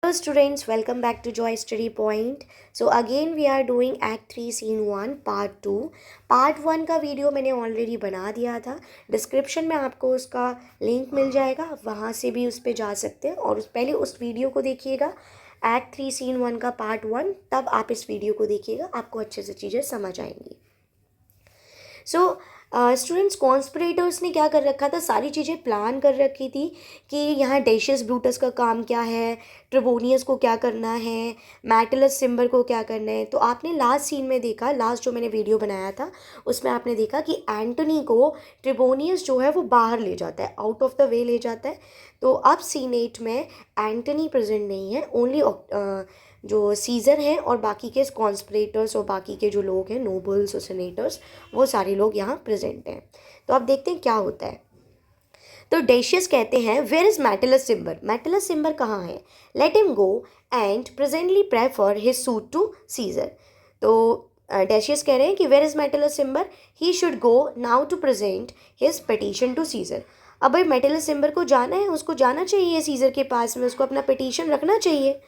Hello students, welcome back to Joy Study Point. So again we are doing Act 3 Scene 1 Part 2. Part 1 का video मैंने already बना दिया था. Description में आपको उसका लिंक मिल जाएगा, आप वहाँ से भी उस पर जा सकते हैं और पहले उस वीडियो को देखिएगा. Act 3 Scene 1 का Part 1, तब आप इस वीडियो को देखिएगा, आपको अच्छे से चीज़ें समझ आएंगी. सो स्टूडेंट्स, कॉन्स्पिरेटर्स ने क्या कर रखा था, सारी चीज़ें प्लान कर रखी थी कि यहाँ डेशियस ब्रूटस का काम क्या है, ट्रिबोनियस को क्या करना है, मैटिलस सिम्बर को क्या करना है. तो आपने लास्ट सीन में देखा, लास्ट जो मैंने वीडियो बनाया था उसमें आपने देखा कि एंटनी को ट्रिबोनियस जो है वो बाहर ले जाता है, आउट ऑफ द वे ले जाता है. तो अब सीन 8 में एंटनी प्रेजेंट नहीं है, ओनली जो सीज़र हैं और बाकी के कॉन्स्पिरेटर्स और बाकी के जो लोग हैं, नोबल्स और सेनेटर्स, वो सारे लोग यहाँ प्रेजेंट हैं. तो अब देखते हैं क्या होता है. तो डेशियस कहते हैं, वेयर इज मैटिलस सिम्बर, मैटिलस सिम्बर कहाँ है, let him go and presently prefer his suit to Caesar. तो डेशियस कह रहे हैं कि where is Metellus Cimber, he should go now to present his petition to Caesar. अब भाई मैटिलस सिम्बर को जाना है, उसको जाना चाहिए सीजर के पास में, उसको अपना पिटीशन रखना चाहिए.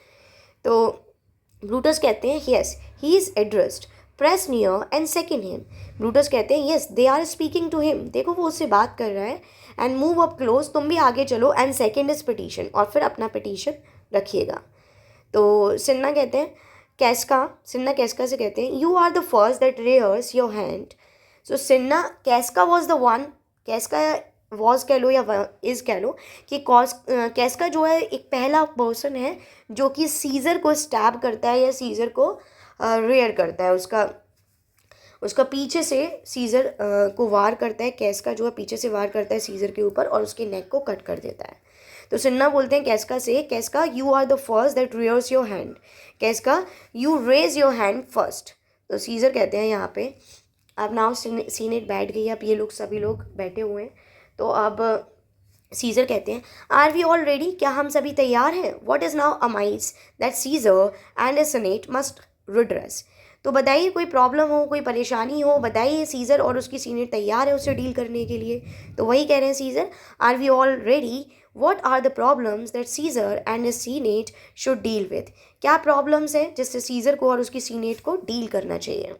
तो ब्रूटस कहते हैं, yes he is addressed, press near and second him. Brutus कहते हैं, yes they are speaking to him, देखो वो उससे बात कर रहा है. एंड मूव अप क्लोज, तुम भी आगे चलो. एंड सेकेंड इज पिटीशन, और फिर अपना पिटीशन रखिएगा. तो सिन्ना कहते हैं, सिन्ना कैस्का से कहते हैं, you are the first that rears your hand. So Cinna, Casca was the one, Casca was कह लो या इज़ कह लो, कि कैस्का जो है एक पहला पर्सन है जो कि सीज़र को स्टैब करता है या सीज़र को रेयर करता है. उसका पीछे से सीज़र को वार करता है. कैस्का जो है पीछे से वार करता है सीज़र के ऊपर और उसके नेक को कट कर देता है. तो सिन्ना बोलते हैं कैस्का से, Casca you are the first that rears your hand, Casca you raise your hand first. तो सीज़र कहते हैं यहाँ पे, अब नाउ सीनेट बैठ गई, अब ये लोग सभी लोग बैठे हुए हैं. तो अब सीज़र कहते हैं, आर वी ऑल रेडी, क्या हम सभी तैयार हैं. What is now amiss that Caesar and a senate must redress. तो बताइए, कोई प्रॉब्लम हो, कोई परेशानी हो, बताइए. सीज़र और उसकी सीनेट तैयार है उससे डील करने के लिए. तो वही कह रहे हैं Caesar, are we all ready, what are the problems that Caesar and a Senate should deal with. क्या प्रॉब्लम्स हैं जिससे सीज़र को और उसकी सीनेट को डील करना चाहिए.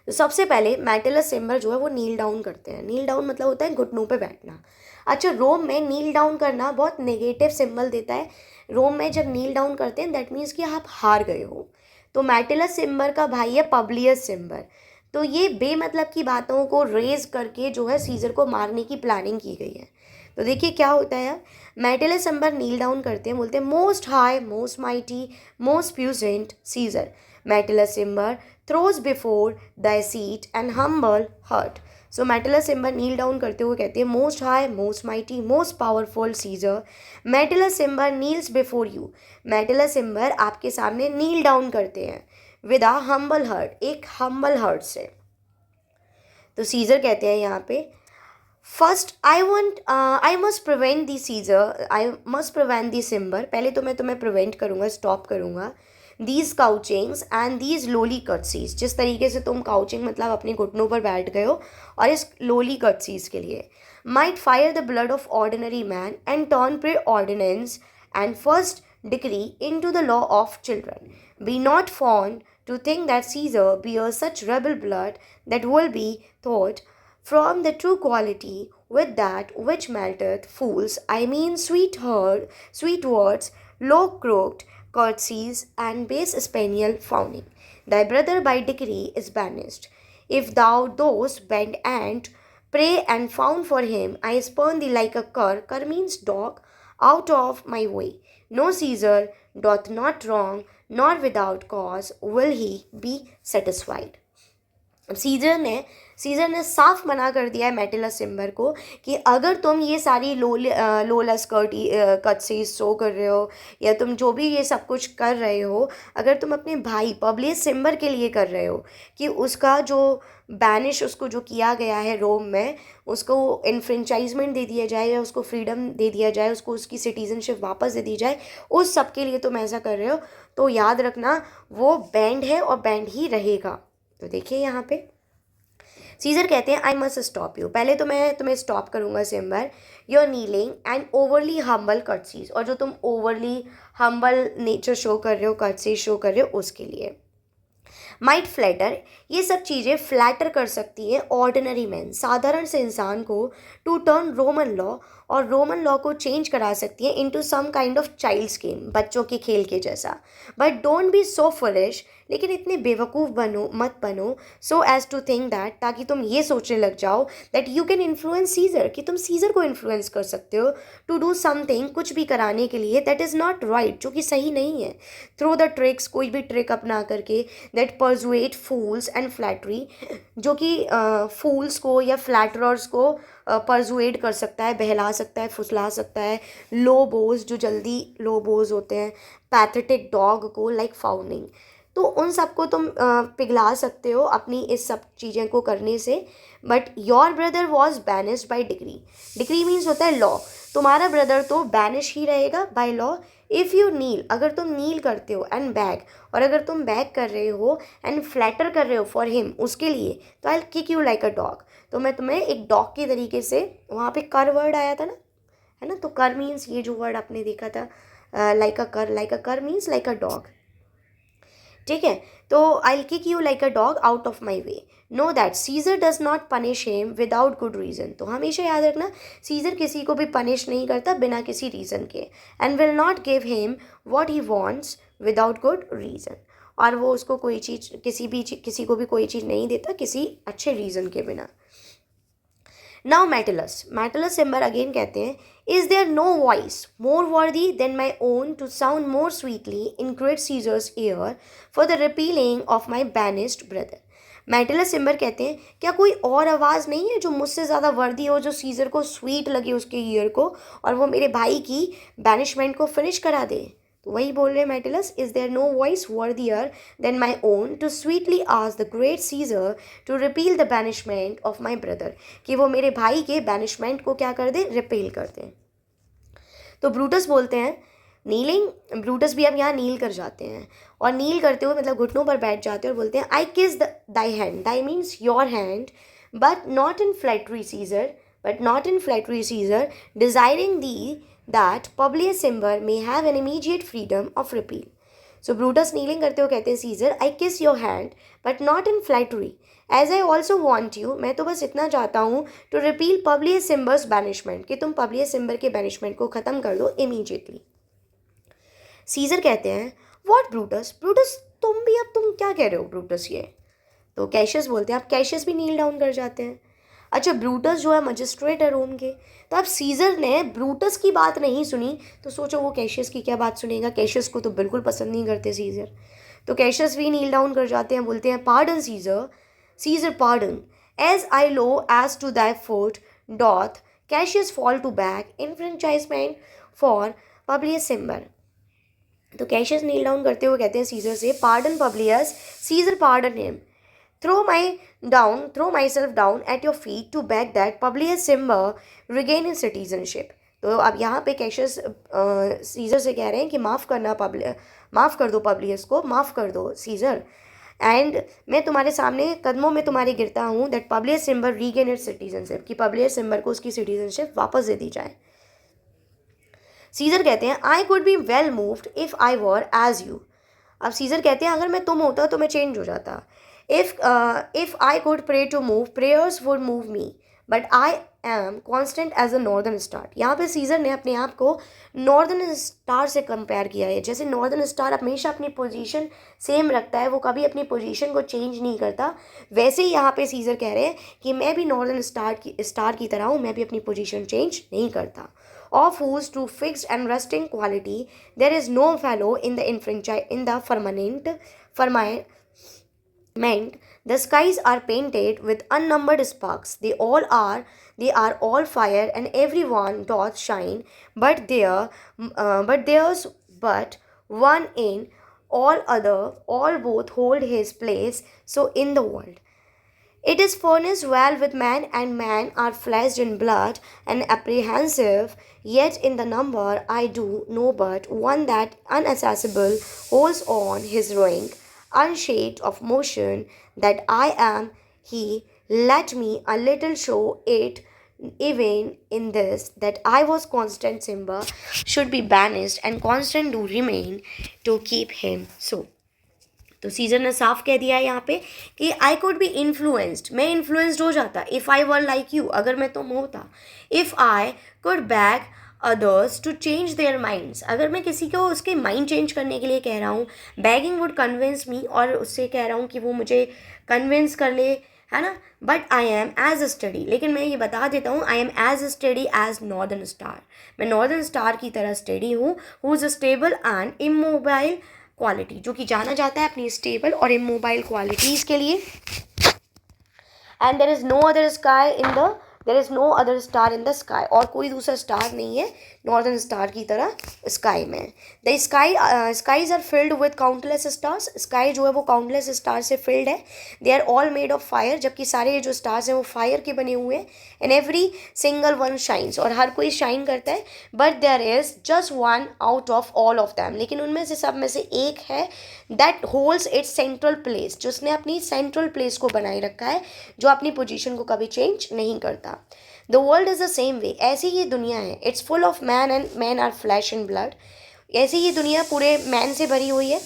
तो सबसे पहले मैटिलस सिम्बर जो है वो नील डाउन करते हैं. नील डाउन मतलब होता है घुटनों पे बैठना. अच्छा, रोम में नील डाउन करना बहुत नेगेटिव सिंबल देता है. रोम में जब नील डाउन करते हैं दैट मीन्स कि आप हार गए हो. तो मैटिलस सिम्बर का भाई है पब्लियस सिम्बर. तो ये बेमतलब की बातों को रेज करके जो है सीजर को मारने की प्लानिंग की गई है. तो देखिए क्या होता है यार. मैटिलस सिम्बर नील डाउन करते हैं, बोलते हैं, most high, most mighty, most puissant Caesar. Metellus Cimber throws before thy seat and humble heart. So Metellus Simber kneel down करते हुए कहते हैं, most high, most mighty, most powerful Caesar, Metellus Simber kneels before you. Metellus Simber आपके सामने kneel down करते हैं with a humble heart, एक humble heart से. तो सीजर कहते हैं यहाँ पे, first I must prevent thee Caesar, I must prevent thee Cimber. पहले तो मैं तुम्हें प्रिवेंट करूँगा, स्टॉप करूँगा. These couchings and these lowly courtesies, जिस तरीके से तुम काउचिंग मतलब अपने घुटनों पर बैठ गए हो, और इस लोली कटसीज के लिए, might fire the blood of ordinary man and turn preordinance and first decree into the law of children. Be not fond to think that Caesar bear such rebel blood that will be thought from the true quality with that which melteth fools, I mean sweet words, low croaked courtesies, and base spaniel fawning. Thy brother by decree is banished. If thou dost bend and pray and found for him, I spurn thee like a cur. Cur means dog. Out of my way. No Caesar doth not wrong, nor without cause will he be satisfied. Caesar ने साफ मना कर दिया है मैटिलस सिम्बर को कि अगर तुम ये सारी लोलस कटसीज शो कर रहे हो, या तुम जो भी ये सब कुछ कर रहे हो, अगर तुम अपने भाई पब्लियस सिम्बर के लिए कर रहे हो कि उसका जो बैनिश उसको जो किया गया है रोम में, उसको इन्फ्रेंचाइजमेंट दे दिया जाए या उसको फ्रीडम दे दिया जाए, उसको उसकी सिटीजनशिप वापस दे दी जाए, उस सब के लिए तुम ऐसा कर रहे हो, तो याद रखना वो बैंड है और बैंड ही रहेगा. तो देखिए यहाँ पे, सीजर कहते हैं आई मस्ट स्टॉप यू, पहले तो मैं तुम्हें स्टॉप करूंगा Cimber, your kneeling and overly humble courtesies, और जो तुम ओवरली हम्बल नेचर शो कर रहे हो, कर्टसी शो कर रहे हो, उसके लिए। माइट फ्लैटर, ये सब चीज़ें फ्लैटर कर सकती हैं ऑर्डिनरी मैन, साधारण से इंसान को, टू टर्न रोमन लॉ, और रोमन लॉ को चेंज करा सकती हैं into some kind of child's game, बच्चों के खेल के जैसा। But don't be so foolish, लेकिन इतने बेवकूफ़ बनो मत बनो, so as to think that, ताकि तुम ये सोचने लग जाओ that you can influence Caesar, कि तुम सीजर को इन्फ्लुएंस कर सकते हो टू डू समथिंग, कुछ भी कराने के लिए, दैट इज़ नॉट राइट, जो कि सही नहीं है। थ्रू द ट्रिक्स, कोई भी ट्रिक अपना करके, दैट परजुएट फूल्स एंड फ्लैटरी, जो कि फूल्स को या फ्लैटरर्स को परजुएट कर सकता है, बहला सकता है, फुसला सकता है। लो बोज, जो जल्दी लो बोज होते हैं, पैथेटिक डॉग को, लाइक फाउनिंग, तो उन सबको तुम पिघला सकते हो अपनी इस सब चीज़ें को करने से। But your brother was banished by degree, degree means होता है लॉ, तुम्हारा ब्रदर तो बैनिश ही रहेगा बाय लॉ। इफ़ यू नील, अगर तुम नील करते हो, एंड बैग, और अगर तुम बैग कर रहे हो, एंड फ्लैटर कर रहे हो फॉर हिम, उसके लिए, तो I kick you like a dog, तो मैं तुम्हें एक डॉग के तरीके से, वहाँ पे कर वर्ड आया था ना, है ना, तो कर मीन्स ये जो वर्ड आपने देखा था, लाइक अ कर मीन्स लाइक अ डॉग, ठीक है। तो I kick you like a dog out of my way, know that Caesar does not punish him without good reason, तो हमेशा याद रखना, सीजर किसी को भी पनिश नहीं करता बिना किसी रीज़न के, and will not give him what he wants without good reason, और वो उसको कोई चीज़, किसी को भी कोई चीज़ नहीं देता किसी अच्छे रीज़न के बिना। नाउ मैटलस सिम्बर अगेन कहते हैं, is there no voice more worthy than my own to sound more sweetly in great Caesar's ear for the repealing of my banished brother. Metellus Cimber कहते हैं, क्या कोई और आवाज़ नहीं है जो मुझसे ज़्यादा वर्दी हो, जो सीजर को स्वीट लगे उसके ईयर को, और वो मेरे भाई की बैनिशमेंट को फिनिश करा दे। तो वही बोल रहे हैं Metellus, is there no voice worthier than my own to sweetly ask the great Caesar to repeal the banishment of my brother, कि वो मेरे भाई के बैनिशमेंट को क्या कर दे, रिपील कर दें। तो ब्रूटस बोलते हैं, नीलिंग, ब्रूटस भी अब यहाँ नील कर जाते हैं, और नील करते हुए मतलब घुटनों पर बैठ जाते हैं, और बोलते हैं, I kiss thy hand, thy means your hand, but not in flattery Caesar, desiring thee that Publius Cimber may have an immediate freedom of repeal. So Brutus kneeling करते हो कहते हैं, Caesar I kiss your hand but not in flattery, as I also want you, मैं तो बस इतना चाहता हूँ, to repeal Publius Cimber's banishment, कि तुम पब्लियस सिम्बर के बैनिशमेंट को ख़त्म कर दो इमीजिएटली। सीजर कहते हैं, व्हाट ब्रूटस, ब्रूटस तुम क्या कह रहे हो ब्रूटस ये। तो कैशियस बोलते हैं, आप कैशियस भी नील डाउन कर जाते हैं। अच्छा, ब्रूटस जो है मजिस्ट्रेट है रोम के, तो अब सीजर ने ब्रूटस की बात नहीं सुनी, तो सोचो वो कैशियस की क्या बात सुनेगा। कैशियस को तो बिल्कुल पसंद नहीं करते सीजर, तो कैशियस भी नील डाउन कर जाते हैं, बोलते हैं, pardon Caesar, Caesar pardon, as I low as to that foot doth Cassius fall to beg enfranchisement for Publius Cimber. तो कैशियस नील डाउन करते हुए कहते हैं सीजर से, pardon Publius, Caesar pardon him, throw myself down at your feet to beg that Publius Cimber regain his citizenship. तो अब यहाँ पे कैशियस सीजर से कह रहे हैं कि माफ़ कर दो पब्लियस को, माफ़ कर दो सीजर, एंड मैं तुम्हारे सामने कदमों में तुम्हारे गिरता हूँ, that Publius सिम्बर regain it's citizenship, कि पब्लियस सिम्बर को उसकी सिटीजनशिप वापस दे दी जाए। सीजर कहते हैं, I could be well moved if I were as you. अब सीजर कहते हैं, अगर मैं तुम होता तो मैं चेंज हो जाता। If I could pray to move, prayers would move me, but I am constant as a northern star। यहाँ पे सीजर ने अपने आप को नॉर्दर्न स्टार से कंपेयर किया है। जैसे नॉर्दर्न स्टार हमेशा अपनी पोजीशन सेम रखता है, वो कभी अपनी पोजीशन को चेंज नहीं करता, वैसे ही यहाँ पे सीजर कह रहे हैं कि मैं भी नॉर्दर्न स्टार की तरह हूँ, मैं भी अपनी पोजीशन चेंज नहीं करता। Of whose true fixed and resting quality there is no fellow in the firmament. The skies are painted with unnumbered sparks. They are all fire, and everyone doth shine. But one in all other, all both hold his place. So in the world, it is furnished well with man, and man are flesh and blood, and apprehensive. Yet in the number I do know but one, that unaccessible holds on his ruin, unshaped of motion, that I am he, Let me a little show it even in this that I was constant Simba should be banished and constant do remain to keep him so. तो Caesar ने साफ कह दिया है यहाँ पे कि I could be influenced, मैं इन्फ्लुएंस्ड हो जाता if I were like you, अगर मैं तुम होता, if I could beg others to change their minds, अगर मैं किसी को उसके माइंड चेंज करने के लिए कह रहा हूँ, बैगिंग वुड कन्विंस मी, और उससे कह रहा हूँ कि वो मुझे कन्विंस कर ले, है ना, but I am as steady, लेकिन मैं ये बता देता हूँ I am as steady as northern star, मैं नॉर्दर्न स्टार की तरह स्टडी हूँ, who is stable and immobile quality, जो कि जाना जाता है अपनी स्टेबल और इमोबाइल क्वालिटीज़ के लिए। And there is no other sky in the there is no other star in the sky, और कोई दूसरा स्टार नहीं है नॉर्दर्न स्टार की तरह स्काई में। The skies are filled with countless stars, sky जो है वो काउंटलेस स्टार से फिल्ड है। They are all made of fire, जबकि सारे जो स्टार्स हैं वो फायर के बने हुए हैं। And every single one shines, और हर कोई शाइन करता है। But there is just one out of all of them, लेकिन उनमें से सब में से एक है that holds its central place, जो उसने अपनी सेंट्रल प्लेस को बनाए रखा है, जो अपनी पोजीशन को कभी चेंज नहीं करता। The world is the same way, ऐसी ही दुनिया है। It's full of man and man are flesh and blood, ऐसी ही दुनिया पूरे मैन से भरी हुई है,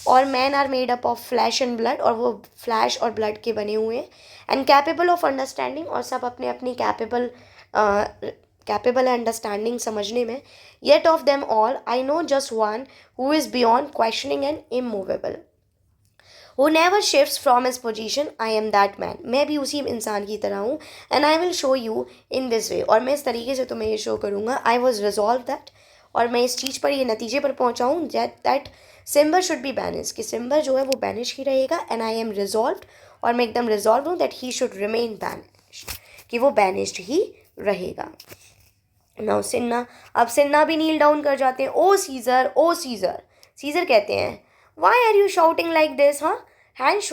और man are made up of flesh and blood, और वो फ्लैश और ब्लड के बने हुए हैं। एंड कैपेबल ऑफ अंडरस्टैंडिंग, और सब अपने अपनी कैपेबल है अंडरस्टैंडिंग समझने में। Yet of them all I know just one who is beyond questioning and immovable, who never shifts from his position, I am that man, मैं भी उसी इंसान की तरह हूँ। and I will show you in this way, और मैं इस तरीके से तुम्हें ये शो करूँगा। I was resolved that, और मैं इस चीज़ पर, ये नतीजे पर पहुँचा हूँ that सिम्बर शुड बी बैनिश, कि सिम्बर जो है वो बैनिश ही रहेगा। and I am resolved, और मैं एकदम रिजॉल्व हूँ that he should remain banished, कि वो बैनिश्ड ही रहेगा। नाउ सिन्ना, अब सिन्ना भी नील डाउन कर जाते हैं। ओ सीजर, ओ सीजर, सीजर कहते हैं why are you shouting like this, huh? Hence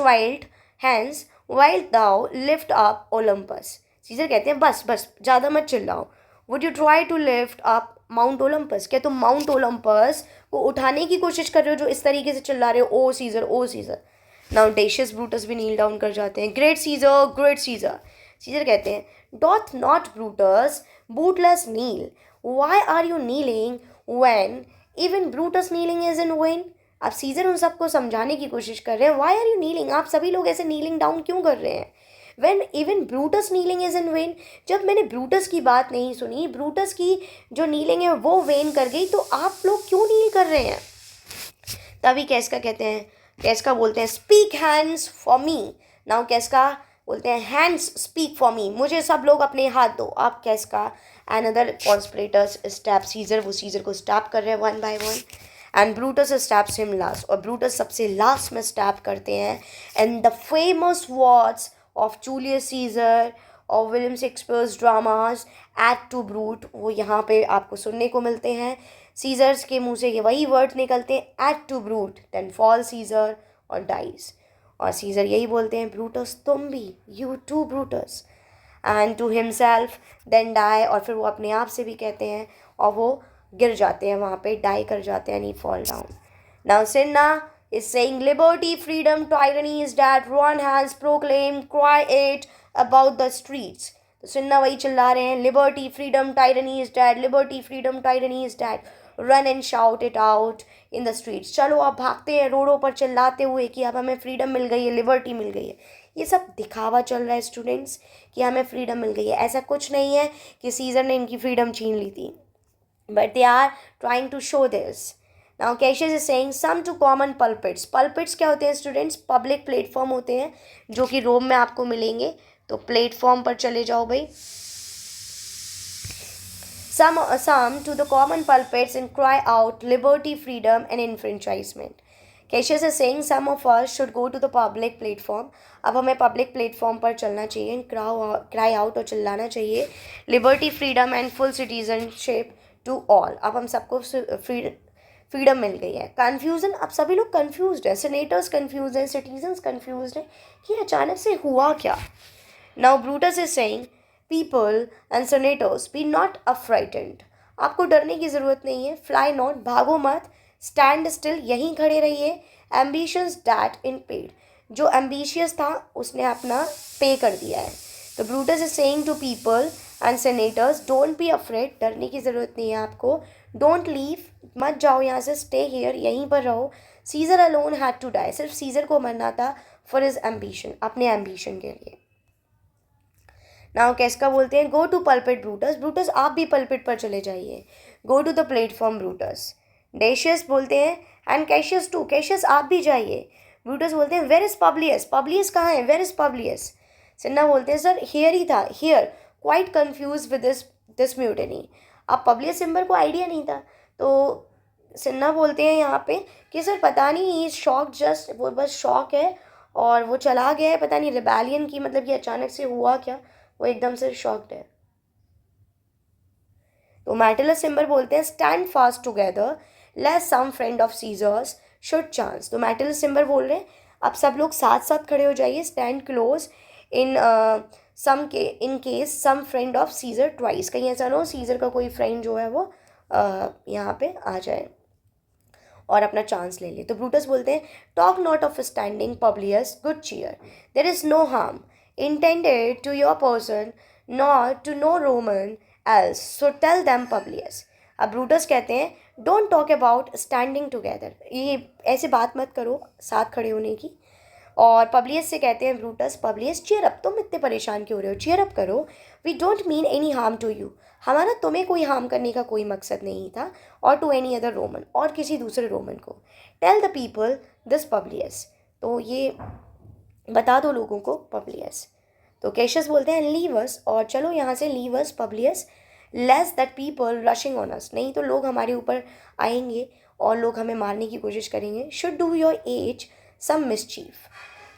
while thou lift up Olympus, Caesar कहते हैं बस बस ज़्यादा मत चिल्लाओ। Would you try to lift up Mount Olympus, क्या तुम माउंट ओलंपस को उठाने की कोशिश कर रहे हो जो इस तरीके से चिल्ला रहे हो, O Caesar, O Caesar. Now Decius Brutus भी नील डाउन कर जाते हैं। Great Caesar, great Caesar, Caesar कहते हैं doth not Brutus bootless kneel, why are you kneeling when even Brutus kneeling is in vain. अब सीजर उन सबको समझाने की कोशिश कर रहे हैं, वाई आर यू नीलिंग, आप सभी लोग ऐसे नीलिंग डाउन क्यों कर रहे हैं। When even Brutus kneeling is in when, जब मैंने ब्रूटस की बात नहीं सुनी, ब्रूटस की जो नीलिंग है वो वेन कर गई, तो आप लोग क्यों नील कर रहे हैं। तभी कैस्का कहते हैं, कैस्का बोलते हैं speak hands for me. Now Casca बोलते हैं हैंड्स स्पीक फॉर मी, मुझे सब लोग अपने हाथ दो। आप Casca and other conspirators stab Caesar, वो सीजर को स्टैप कर रहे हैं one by one. And Brutus stabs him last, और ब्रूटस सबसे लास्ट में स्टैप करते हैं। And the famous words of Julius Caesar और William Shakespeare's dramas et tu Brute, वो यहाँ पे आपको सुनने को मिलते हैं। सीजर्स के मुंह से ये वही वर्ड निकलते हैं, et tu Brute then fall Caesar और डाइज, और सीजर यही बोलते हैं ब्रूटस तुम भी, you too Brutus, and to himself then die, और फिर वो अपने आप से भी कहते हैं, और वो गिर जाते हैं वहाँ पे, डाई कर जाते हैं, and he fall down. Now Cinna is saying liberty, freedom, tyranny is that one has proclaimed, cry it about the streets. तो सिन्ना वही चिल्ला रहे हैं, liberty, freedom, tyranny is dead, liberty, freedom, tyranny is dead, run and shout it out in the streets. चलो आप भागते हैं रोडों पर चिल्लाते हुए कि अब हमें फ्रीडम मिल गई है, लिबर्टी मिल गई है। ये सब दिखावा चल रहा है स्टूडेंट्स कि हमें फ्रीडम मिल गई है, ऐसा कुछ नहीं है कि सीजर ने इनकी फ्रीडम छीन ली थी, but they are trying to show this. Now Cassius is saying some to common pulpits. Pulpits क्या होते हैं स्टूडेंट्स, पब्लिक प्लेटफॉर्म होते हैं जो कि रोम में आपको मिलेंगे, तो प्लेटफॉर्म पर चले जाओ भाई। Some to the common pulpits and cry out liberty, freedom and enfranchisement. Cassius is saying some of us should go to the public platform. अब हमें पब्लिक प्लेटफॉर्म पर चलना चाहिए, क्राई आउट और चिल्लाना चाहिए, liberty, freedom and full citizenship to all. अब हम सबको फ्रीडम मिल गई है। कन्फ्यूज़न, अब सभी लोग कन्फ्यूज्ड है, सेनेटर्स कन्फ्यूज हैं, सिटीजन्स कन्फ्यूज्ड हैं कि अचानक से हुआ क्या। Now Brutus is saying people and senators be not affrighted, आपको डरने की ज़रूरत नहीं है, फ्लाई नॉट, भागो मत, स्टैंड स्टिल, यहीं खड़े रहिए, एम्बिशंस डैट इन पेड, जो एम्बिशियस था उसने अपना पे कर दिया है। तो Brutus is saying to people and senators, don't be afraid, डरने की ज़रूरत नहीं है आपको, डोंट लीव, मत जाओ यहाँ से, स्टे हियर, यहीं पर रहो। Caesar alone had to die, सिर्फ सीजर को मरना था फॉर हिज एम्बिशन, अपने एम्बिशन के लिए। नाउ कैस्का बोलते हैं go to pulpit Brutus, Brutus आप भी पल्पिट पर चले जाइए, go to the platform Brutus. Decius बोलते हैं एंड कैशियस टू, कैशियस आप भी जाइए। ब्रूटस बोलते हैं वेर इज पब्लियस, पब्लियस कहाँ है, वेर इज पब्लियस। सिन्ना बोलते हैं सर हियर ही था, here, quite confuse with this mutiny. अब पब्लियस सिंबल को आइडिया नहीं था, तो सिन्हा बोलते हैं यहाँ पे कि सर पता नहीं, ही इज शॉक जस्ट, वो बस शॉक है और वो चला गया है, पता नहीं रिबेलियन की मतलब कि अचानक से हुआ क्या, वो एकदम से शॉक्ड है। तो मैटिलस सिंबल बोलते हैं stand fast together lest some friend of Caesar's should chance. तो मैटिलस सिंबल बोल रहे हैं अब सब लोग साथ साथ खड़े हो जाइए, स्टैंड क्लोज इन सम के in case some friend of Caesar twice, कहीं ऐसा ना हो सीजर का कोई फ्रेंड जो है वो यहाँ पे आ जाए और अपना चांस ले ले। तो ब्रूटस बोलते हैं talk not of standing Publius, good cheer, there is no harm intended to your person not to no Roman else, so tell them Publius. अब ब्रूटस कहते हैं don't talk about standing together, ये ऐसे बात मत करो साथ खड़े होने की। और पब्लियस से कहते हैं ब्रूटस, पब्लियस चीयर अप, तुम इतने परेशान क्यों हो रहे हो, चीयर अप करो, we don't mean any harm to you, हमारा तुम्हें कोई हार्म करने का कोई मकसद नहीं था, और टू एनी अदर रोमन, और किसी दूसरे रोमन को। Tell the people this Publius, तो ये बता दो लोगों को पब्लियस। तो कैशियस बोलते हैं लीव अस, और चलो यहाँ से, leave us Publius, less that people rushing on us, नहीं तो लोग हमारे ऊपर आएंगे और लोग हमें मारने की कोशिश करेंगे। Should do your age some mischief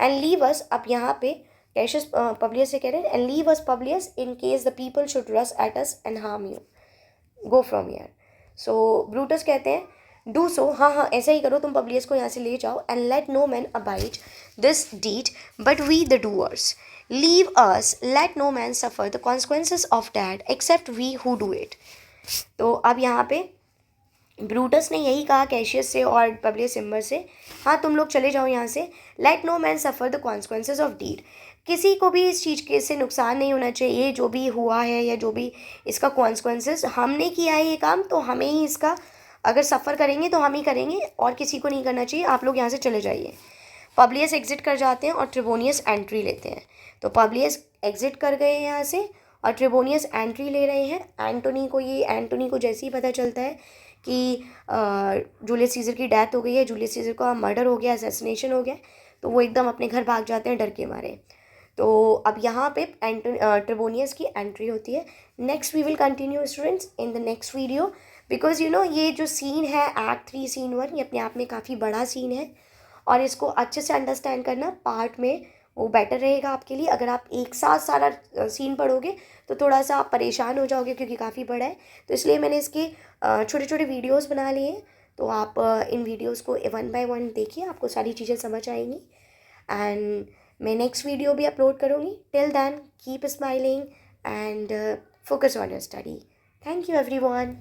and leave us, अब यहाँ पे कैशियस पब्लियस से कह रहे हैं and leave us Publius in case the people should rush at us and harm you, go from here. So Brutus कहते हैं do so, हाँ हाँ ऐसा ही करो, तुम पब्लियस को यहाँ से ले जाओ, and let no man abide this deed but we the doers, leave us, let no man suffer the consequences of that except we who do it. तो अब यहाँ पे ब्रूटस ने यही कहा कैशियस से और पब्लियस सिम्बर से, हाँ तुम लोग चले जाओ यहाँ से, let no man suffer the consequences of deed, किसी को भी इस चीज़ के से नुकसान नहीं होना चाहिए, जो भी हुआ है या जो भी इसका कॉन्सिक्वेंसेस, हमने किया है ये काम तो हमें ही इसका अगर सफ़र करेंगे तो हम ही करेंगे, और किसी को नहीं करना चाहिए, आप लोग यहाँ से चले जाइए। पब्लियस एग्जिट कर जाते हैं और ट्रिबोनियस एंट्री लेते हैं। तो पब्लियस एग्जिट कर गए हैं यहाँ से और ट्रिबोनियस एंट्री ले रहे हैं। एंटोनी को जैसे ही पता चलता है कि जूलियस सीजर की डेथ हो गई है, जूलियस सीजर का मर्डर हो गया, असैसिनेशन हो गया, तो वो एकदम अपने घर भाग जाते हैं डर के मारे। तो अब यहाँ पे ट्रिबोनियस की एंट्री होती है। Next we will continue students in the next video, because ये जो सीन है एक्ट 3 सीन 1, ये अपने आप में काफ़ी बड़ा सीन है और इसको अच्छे से अंडरस्टैंड करना पार्ट में वो बेटर रहेगा आपके लिए। अगर आप एक साथ सारा सीन पढ़ोगे तो थोड़ा सा आप परेशान हो जाओगे क्योंकि काफ़ी बड़ा है, तो इसलिए मैंने इसके छोटे छोटे वीडियोस बना लिए हैं। तो आप इन वीडियोस को 1 बाय 1 देखिए, आपको सारी चीज़ें समझ आएंगी। एंड मैं नेक्स्ट वीडियो भी अपलोड करूँगी। Till then keep smiling and focus on your study. Thank you everyone.